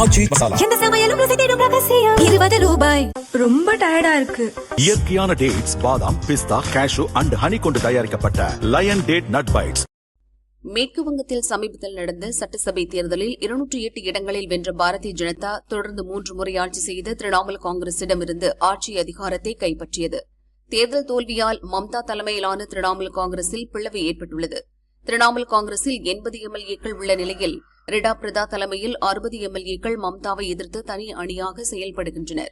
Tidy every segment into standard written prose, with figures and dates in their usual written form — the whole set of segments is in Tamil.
ஆச்சி மசாலா. எந்த சமையலும் ருசி தேடும் ரகசியம். 20 ரூபாய். ரொம்ப டயர்டா இருக்கு. இயற்கையான டேட்ஸ், பாதாம், பிஸ்தா, கேஷு அண்ட் ஹனி கொண்டு தயாரிக்கப்பட்ட லயன் டேட் நட் பைட்ஸ். மேற்கு வங்கத்தில் சமீபத்தில் நடந்த சட்டசபை தேர்தலில் 208 இடங்களில் வென்ற பாரதிய ஜனதா தொடர்ந்து 3 முறை ஆட்சி செய்த திரிணாமுல் காங்கிரசிடமிருந்து ஆட்சி அதிகாரத்தை கைப்பற்றியது. தேர்தல் தோல்வியால் மம்தா தலைமையிலான திரிணாமுல் காங்கிரஸில் பிளவு ஏற்பட்டுள்ளது. திரிணாமுல் காங்கிரஸில் 80 எம்எல்ஏக்கள் உள்ள நிலையில் ரிடா பிரதா தலைமையில் 60 எம்எல்ஏக்கள் மம்தாவை எதிர்த்து தனி அணியாக செயல்படுகின்றனர்.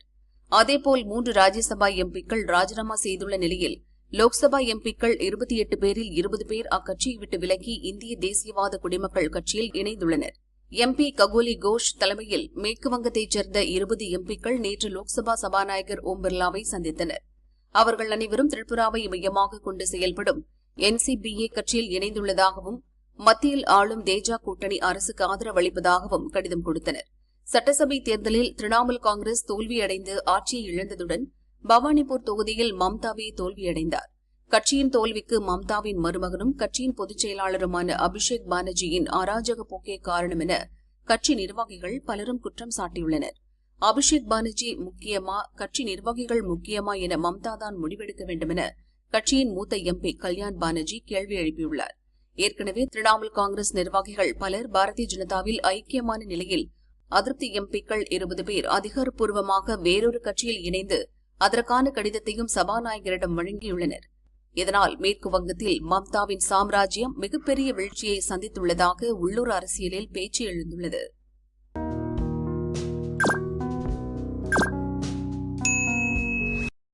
அதேபோல் 3 ராஜ்யசபா எம்பிக்கள் ராஜினாமா செய்துள்ள நிலையில் லோக்சபா எம்பிக்கள் 28 பேரில் 20 பேர் அக்கட்சியை விட்டு விலகி இந்திய தேசியவாத குடிமக்கள் கட்சியில் இணைந்துள்ளனர். எம்பி ககோலி கோஷ் தலைமையில் மேற்கு வங்கத்தைச் சேர்ந்த 20 எம்பிக்கள் நேற்று லோக்சபா சபாநாயகர் ஓம் பிர்லாவை சந்தித்தனர். அவர்கள் அனைவரும் திரிபுராவை மையமாக கொண்டு செயல்படும் NCBA கட்சியில் இணைந்துள்ளதாகவும் மத்தியில் ஆளும் தேஜா கூட்டணி அரசுக்கு ஆதரவளிப்பதாகவும் கடிதம் கொடுத்தனர். சட்டசபை தேர்தலில் திரிணாமுல் காங்கிரஸ் தோல்வியடைந்து ஆட்சியை இழந்ததுடன் பவானிபூர் தொகுதியில் மம்தாவே தோல்வியடைந்தார். கட்சியின் தோல்விக்கு மம்தாவின் மருமகனும் கட்சியின் பொதுச் செயலாளருமான அபிஷேக் பானர்ஜியின் அராஜக போக்கே காரணம் என கட்சி நிர்வாகிகள் பலரும் குற்றம் சாட்டியுள்ளனர். அபிஷேக் பானர்ஜி முக்கியமா, கட்சி நிர்வாகிகள் முக்கியமா என மம்தாதான் முடிவெடுக்க வேண்டுமென கட்சியின் மூத்த எம்பி கல்யாண் பானர்ஜி கேள்வி எழுப்பியுள்ளார். ஏற்கனவே திரிணாமுல் காங்கிரஸ் நிர்வாகிகள் பலர் பாரதிய ஜனதாவில் ஐக்கியமான நிலையில் அதிருப்தி எம்பிக்கள் 20 பேர் அதிகாரப்பூர்வமாக வேறொரு கட்சியில் இணைந்து அதற்கான கடிதத்தையும் சபாநாயகரிடம் வழங்கியுள்ளனர். இதனால் மேற்கு வங்கத்தில் மம்தாவின் சாம்ராஜ்யம் மிகப்பெரிய வீழ்ச்சியை சந்தித்துள்ளதாக உள்ளூர் அரசியலில் பேச்சு எழுந்துள்ளது.